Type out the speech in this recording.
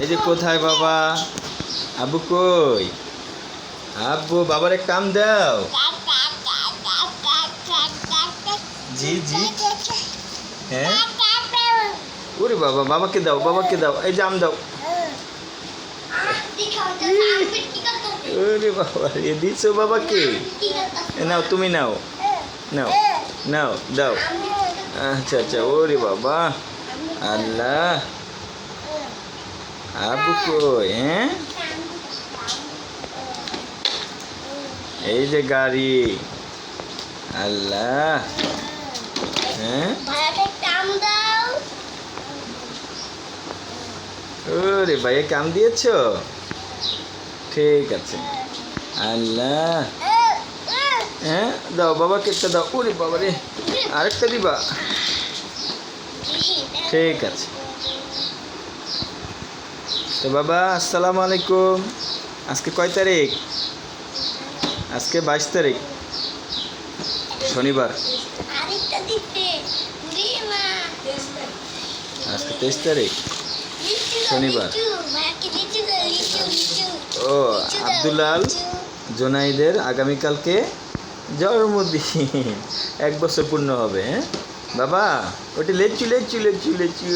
এই যে কোথায় বাবা? আব্বু কই? আব্বু বাবার এক কাম দাও। জি জি। হ্যাঁ ওরে বাবা, বাবাকে দাও, বাবাকে দাও। এই যে আম দাও। ওরে বাবা, এ দিচ্ছো বাবাকে? নাও তুমি নাও, নাও নাও দাও। আচ্ছা আচ্ছা, ওরে বাবা, আল্লাহ। আব্বু কই? হ্যাঁ এই যে গাড়ি, আল্লাহ। হ্যাঁ ওরে ভাইয়া কাম দিয়েছো? ঠিক আছে, আল্লাহ। হ্যাঁ দাও বাবাকে একটা দাও। ওরে বাবা রে, আরেকটা দিবা? ঠিক আছে। তো বাবা আসসালামু আলাইকুম। আজকে কয় তারিখ? আজকে 22 তারিখ, শনিবার। আজকে 23 তারিখ, শনিবার। ও আব্দুলাল জোনাইদের আগামীকালকে জন্মদিন, 1 বছর পূর্ণ হবে। হ্যাঁ বাবা, ওটি লেচু লেচু লেচু লেচু।